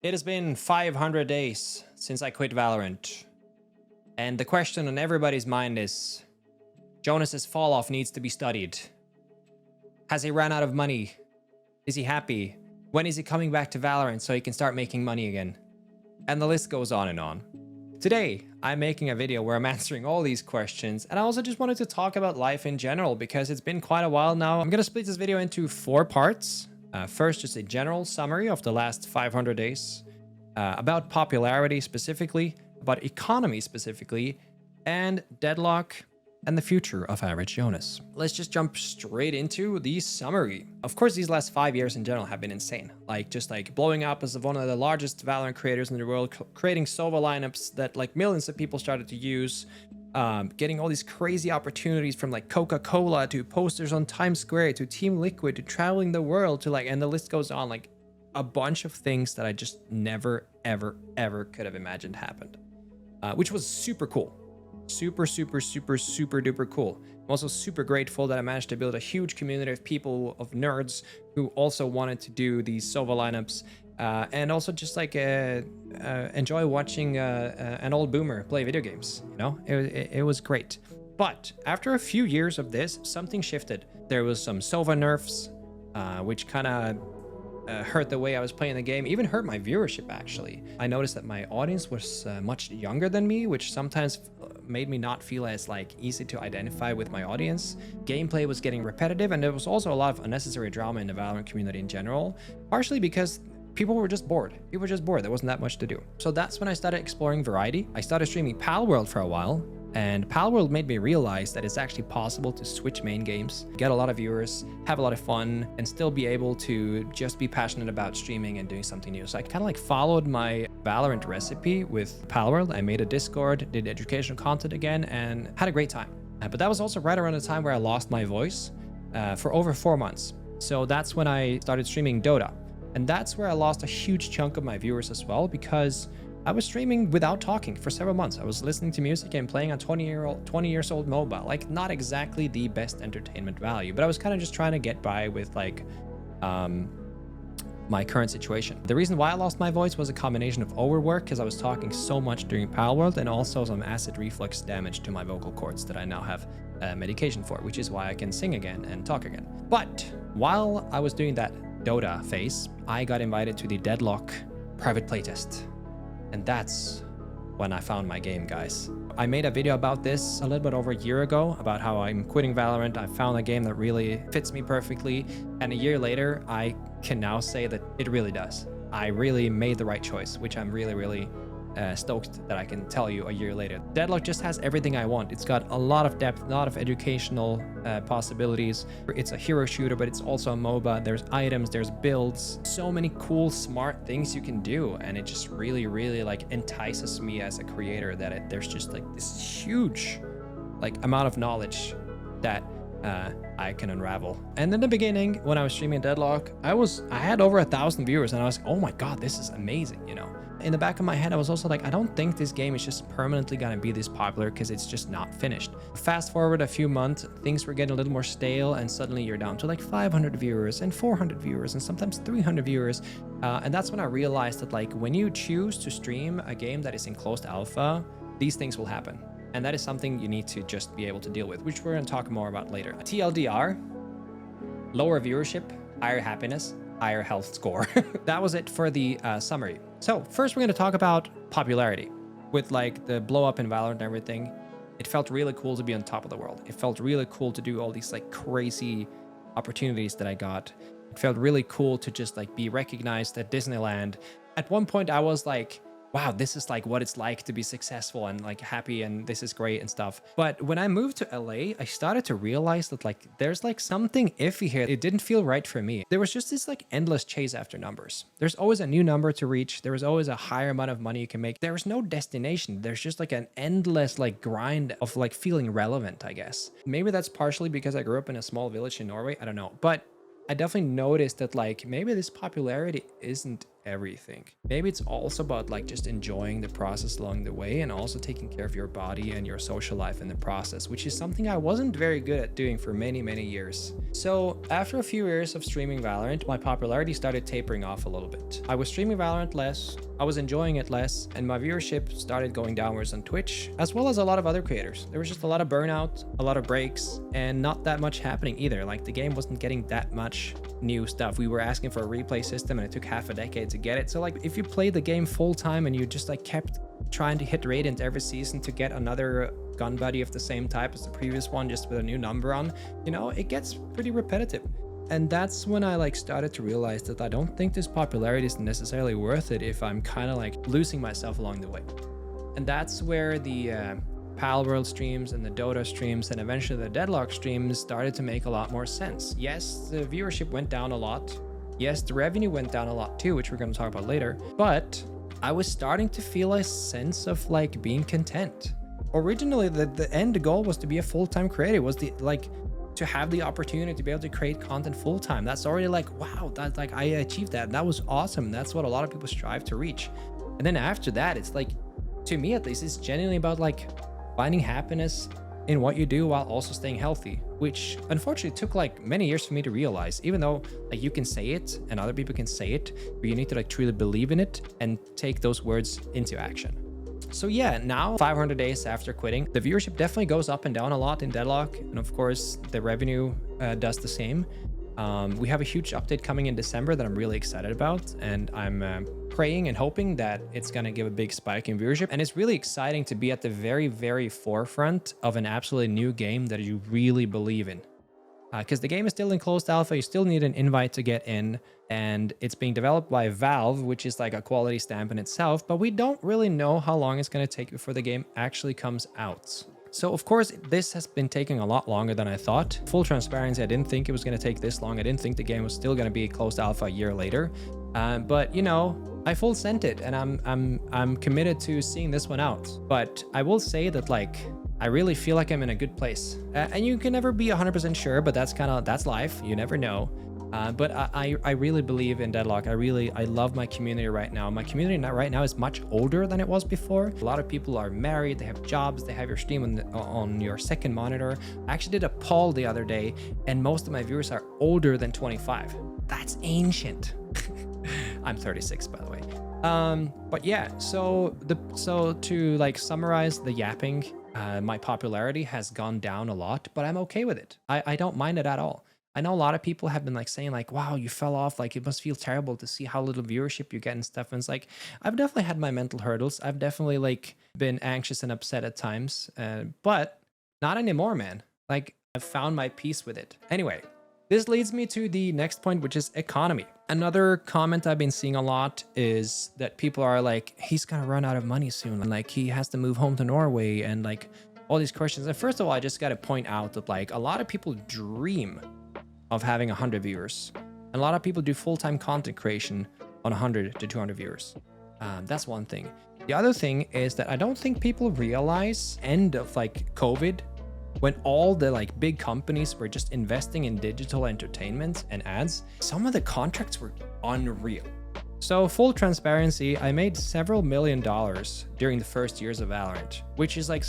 It has been 500 days since I quit Valorant. And the question on everybody's mind is, Jonas's fall off needs to be studied. Has he ran out of money? Is he happy? When is he coming back to Valorant so he can start making money again? And the list goes on and on. Today, I'm making a video where I'm answering all these questions, and I also just wanted to talk about life in general because it's been quite a while now. I'm gonna split this video into 4 parts. First, just a general summary of the last 500 days, about popularity specifically, about economy specifically, and Deadlock, and the future of AverageJonas. Let's just jump straight into the summary. Of course, these last 5 years in general have been insane. Just blowing up as one of the largest Valorant creators in the world, creating Sova lineups that millions of people started to use, getting all these crazy opportunities from Coca-Cola to posters on Times Square to Team Liquid to traveling the world to and the list goes on, a bunch of things that I just never, ever could have imagined happened, which was super cool. Super duper cool. I'm also super grateful that I managed to build a huge community of people, of nerds who also wanted to do these Sova lineups, and also just enjoy watching an old boomer play video games. It was great. But after a few years of this, something shifted. There was some Sova nerfs, which kind of hurt the way I was playing the game, even hurt my viewership actually. I noticed that my audience was much younger than me, which sometimes made me not feel as easy to identify with my audience. Gameplay was getting repetitive, and there was also a lot of unnecessary drama in the Valorant community in general, partially because people were just bored. People were just bored. There wasn't that much to do. So that's when I started exploring variety. I started streaming Palworld for a while, and Palworld made me realize that it's actually possible to switch main games, get a lot of viewers, have a lot of fun, and still be able to just be passionate about streaming and doing something new. So I kind of followed my Valorant recipe with Palworld. I made a Discord, did educational content again, and had a great time. But that was also right around the time where I lost my voice for over 4 months. So that's when I started streaming Dota. And that's where I lost a huge chunk of my viewers as well, because I was streaming without talking for several months. I was listening to music and playing on 20 years old mobile. Not exactly the best entertainment value, but I was kind of just trying to get by with my current situation. The reason why I lost my voice was a combination of overwork, because I was talking so much during Palworld, and also some acid reflux damage to my vocal cords that I now have medication for, which is why I can sing again and talk again. But while I was doing that Dota phase, I got invited to the Deadlock private playtest. And that's when I found my game, guys. I made a video about this a little bit over a year ago, about how I'm quitting Valorant. I found a game that really fits me perfectly. And a year later, I can now say that it really does. I really made the right choice, which I'm really stoked that I can tell you a year later. Deadlock just has everything I want. It's got a lot of depth, a lot of educational possibilities. It's a hero shooter, but it's also a MOBA. There's items, there's builds, so many cool, smart things you can do. And it just really entices me as a creator that there's just this huge amount of knowledge that I can unravel. And in the beginning, when I was streaming Deadlock, I had over 1,000 viewers, and I was like, oh my God, this is amazing, In the back of my head, I was also I don't think this game is just permanently gonna be this popular, because it's just not finished. Fast forward a few months, things were getting a little more stale, and suddenly you're down to 500 viewers and 400 viewers and sometimes 300 viewers. And that's when I realized that when you choose to stream a game that is in closed alpha, these things will happen. And that is something you need to just be able to deal with, which we're gonna talk more about later. TLDR, lower viewership, higher happiness, higher health score. That was it for the summary. So first we're going to talk about popularity. With the blow up in Valorant and everything, it felt really cool to be on top of the world. It felt really cool to do all these crazy opportunities that I got. It felt really cool to just be recognized at Disneyland. At one point I was wow, this is what it's like to be successful and happy, and this is great and stuff. But when I moved to LA, I started to realize that there's something iffy here. It didn't feel right for me. There was just this endless chase after numbers. There's always a new number to reach. There was always a higher amount of money you can make. There's no destination. There's just an endless grind of feeling relevant, I guess. Maybe that's partially because I grew up in a small village in Norway. I don't know. But I definitely noticed that like maybe this popularity isn't everything. Maybe it's also about like just enjoying the process along the way and also taking care of your body and your social life in the process, which is something I wasn't very good at doing for many, many years. So after a few years of streaming Valorant, my popularity started tapering off a little bit. I was streaming Valorant less, I was enjoying it less, and my viewership started going downwards on Twitch, as well as a lot of other creators. There was just a lot of burnout, a lot of breaks, and not that much happening either. Like the game wasn't getting that much new stuff. We were asking for a replay system and it took half a decade to get it. So like if you played the game full time and you just like kept trying to hit Radiant every season to get another gun buddy of the same type as the previous one, just with a new number on, you know, it gets pretty repetitive. And that's when I like started to realize that I don't think this popularity is necessarily worth it if I'm kind of like losing myself along the way. And that's where the Pal World streams and the Dota streams and eventually the Deadlock streams started to make a lot more sense. Yes, the viewership went down a lot. Yes, the revenue went down a lot too, which we're going to talk about later. But I was starting to feel a sense of like being content. Originally, the end goal was to be a full-time creator, was the like to have the opportunity to be able to create content full-time. That's already like, wow, that's like I achieved that. That was awesome. That's what a lot of people strive to reach. And then after that, it's like, to me at least, it's genuinely about like finding happiness in what you do while also staying healthy, which unfortunately took like many years for me to realize, even though like you can say it and other people can say it, but you need to like truly believe in it and take those words into action. So yeah, now 500 days after quitting, the viewership definitely goes up and down a lot in Deadlock. And of course, the revenue does the same. We have a huge update coming in December that I'm really excited about. And I'm praying and hoping that it's going to give a big spike in viewership. And it's really exciting to be at the very, very forefront of an absolutely new game that you really believe in. Because the game is still in closed alpha, you still need an invite to get in, and it's being developed by Valve, which is like a quality stamp in itself, but we don't really know how long it's going to take before the game actually comes out. So of course, this has been taking a lot longer than I thought. Full transparency, I didn't think it was going to take this long. I didn't think the game was still going to be closed alpha a year later. But you know, I full sent it, and I'm committed to seeing this one out. But I will say that like, I really feel like I'm in a good place. And you can never be 100% sure, but that's life. You never know. But I really believe in Deadlock. I love my community right now. My community right now is much older than it was before. A lot of people are married, they have jobs, they have your stream on your second monitor. I actually did a poll the other day, and most of my viewers are older than 25. That's ancient. I'm 36, by the way. But yeah, so to like summarize the yapping, my popularity has gone down a lot, but I'm okay with it. I don't mind it at all. I know a lot of people have been like saying like, wow, you fell off. Like it must feel terrible to see how little viewership you get and stuff. And it's like, I've definitely had my mental hurdles. I've definitely like been anxious and upset at times, but not anymore, man. Like I've found my peace with it. Anyway, this leads me to the next point, which is economy. Another comment I've been seeing a lot is that people are like, he's gonna run out of money soon. And like he has to move home to Norway and like all these questions. And first of all, I just gotta point out that like a lot of people dream of having 100 viewers. And a lot of people do full-time content creation on 100 to 200 viewers. That's one thing. The other thing is that I don't think people realize end of like COVID, when all the like big companies were just investing in digital entertainment and ads, some of the contracts were unreal. So full transparency, I made several $1 million during the first years of Valorant, which is like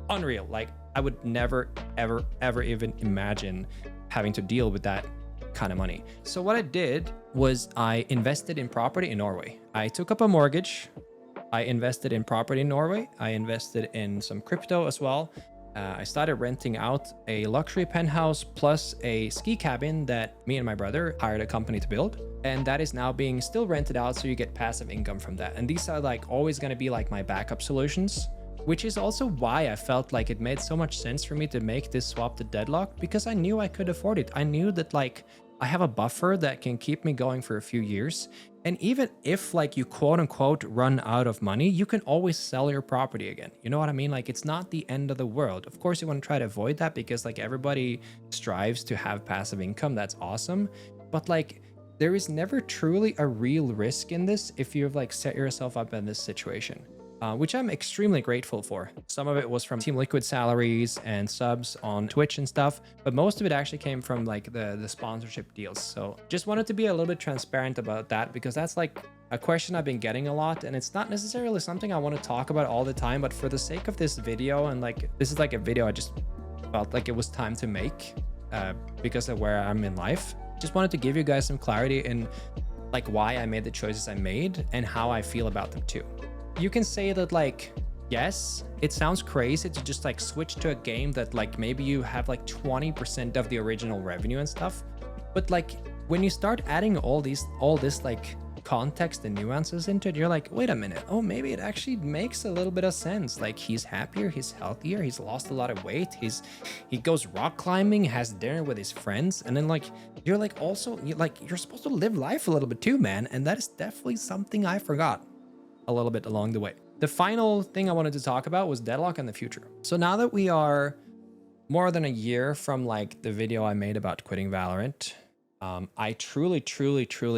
unreal. Like I would never, ever even imagine having to deal with that kind of money. So what I did was I invested in property in Norway. I took up a mortgage. I invested in property in Norway. I invested in some crypto as well. I started renting out a luxury penthouse plus a ski cabin that me and my brother hired a company to build. And that is now being still rented out, so you get passive income from that. And these are like always going to be like my backup solutions, which is also why I felt like it made so much sense for me to make this swap to Deadlock, because I knew I could afford it. I knew that like I have a buffer that can keep me going for a few years. And even if like you quote unquote run out of money, you can always sell your property again. You know what I mean? Like it's not the end of the world. Of course, you want to try to avoid that because like everybody strives to have passive income. That's awesome. But like there is never truly a real risk in this if you've like set yourself up in this situation. which I'm extremely grateful for. Some of it was from Team Liquid salaries and subs on Twitch and stuff, but most of it actually came from like the sponsorship deals. So just wanted to be a little bit transparent about that, because that's like a question I've been getting a lot, and it's not necessarily something I want to talk about all the time, but for the sake of this video, and like this is like a video I just felt like it was time to make because of where I'm in life. Just wanted to give you guys some clarity in like why I made the choices I made and how I feel about them too. You can say that like, yes, it sounds crazy to just like switch to a game that like maybe you have like 20% of the original revenue and stuff. But like when you start adding all this like context and nuances into it, you're like, wait a minute, oh, maybe it actually makes a little bit of sense. Like he's happier, he's healthier, he's lost a lot of weight, he goes rock climbing, has dinner with his friends, and then like you're like also you're supposed to live life a little bit too, man. And that is definitely something I forgot a little bit along the way. The final thing I wanted to talk about was Deadlock and the future. So now that we are more than a year from like the video I made about quitting Valorant, I truly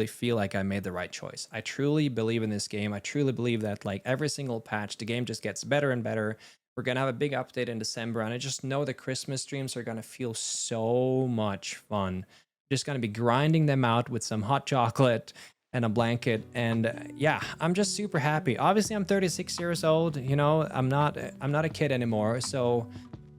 feel like I made the right choice. I truly believe in this game. I truly believe that like every single patch, the game just gets better and better. We're going to have a big update in December, and I just know the Christmas streams are going to feel so much fun. Just going to be grinding them out with some hot chocolate and a blanket, and yeah, I'm just super happy. Obviously I'm 36 years old, you know, I'm not a kid anymore, so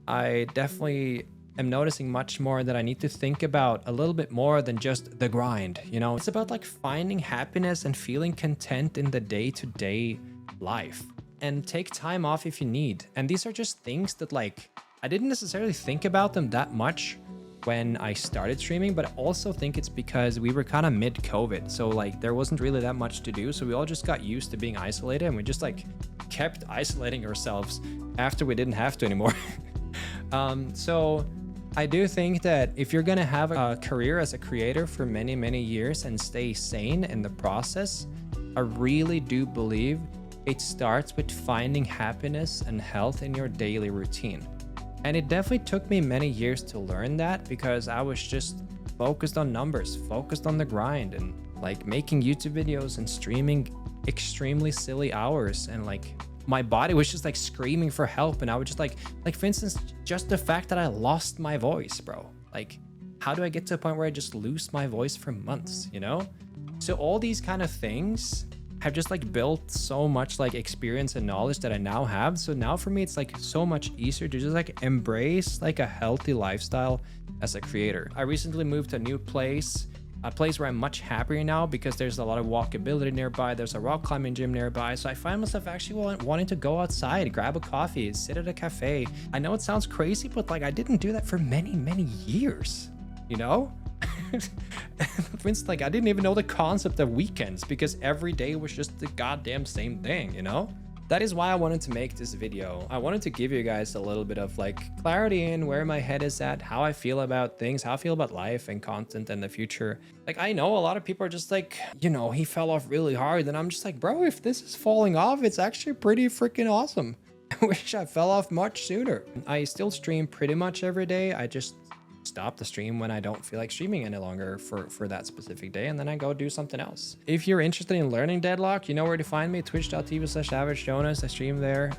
I definitely am noticing much more that I need to think about a little bit more than just the grind, you know. It's about like finding happiness and feeling content in the day-to-day life, and take time off if you need. And these are just things that like I didn't necessarily think about them that much when I started streaming, but I also think it's because we were kind of mid-COVID, so like there wasn't really that much to do, so we all just got used to being isolated, and we just like kept isolating ourselves after we didn't have to anymore. So I do think that if you're gonna have a career as a creator for many years and stay sane in the process, I really do believe it starts with finding happiness and health in your daily routine. And it definitely took me many years to learn that, because I was just focused on numbers, focused on the grind, and like making YouTube videos and streaming extremely silly hours. And like my body was just like screaming for help. And I would just like for instance, just the fact that I lost my voice, bro. Like, how do I get to a point where I just lose my voice for months, you know? So all these kind of things have just like built so much like experience and knowledge that I now have. So now for me, it's like so much easier to just like embrace like a healthy lifestyle as a creator. I recently moved to a new place, a place where I'm much happier now because there's a lot of walkability nearby. There's a rock climbing gym nearby. So I find myself actually wanting to go outside, grab a coffee, sit at a cafe. I know it sounds crazy, but like I didn't do that for many years, you know? For instance, like I didn't even know the concept of weekends because every day was just the goddamn same thing, you know? That is why I wanted to make this video. I wanted to give you guys a little bit of like clarity in where my head is at, how I feel about things, how I feel about life and content and the future. Like I know a lot of people are just like, you know, he fell off really hard, and I'm just like, bro, if this is falling off, it's actually pretty freaking awesome. I wish I fell off much sooner. I still stream pretty much every day. I just stop the stream when I don't feel like streaming any longer for that specific day, and then I go do something else. If you're interested in learning Deadlock, you know where to find me, twitch.tv/AverageJonas. I stream there.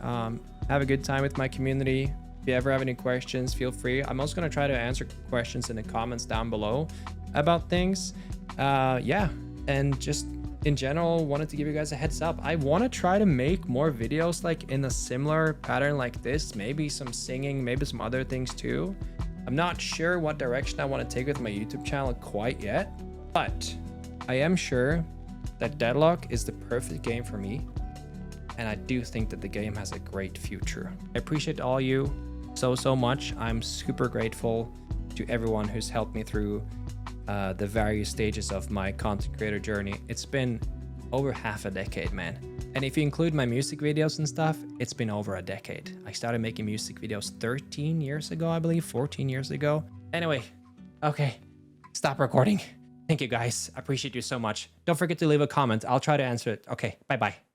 Have a good time with my community. If you ever have any questions, feel free. I'm also going to try to answer questions in the comments down below about things. Yeah, and just in general, wanted to give you guys a heads up. I want to try to make more videos like in a similar pattern like this, maybe some singing, maybe some other things too. I'm not sure what direction I want to take with my YouTube channel quite yet, but I am sure that Deadlock is the perfect game for me, and I do think that the game has a great future. I appreciate all you so much. I'm super grateful to everyone who's helped me through the various stages of my content creator journey. It's been over half a decade, man. And if you include my music videos and stuff, it's been over a decade. I started making music videos 13 years ago, I believe, 14 years ago. Anyway, okay, stop recording. Thank you guys. I appreciate you so much. Don't forget to leave a comment. I'll try to answer it. Okay, bye-bye.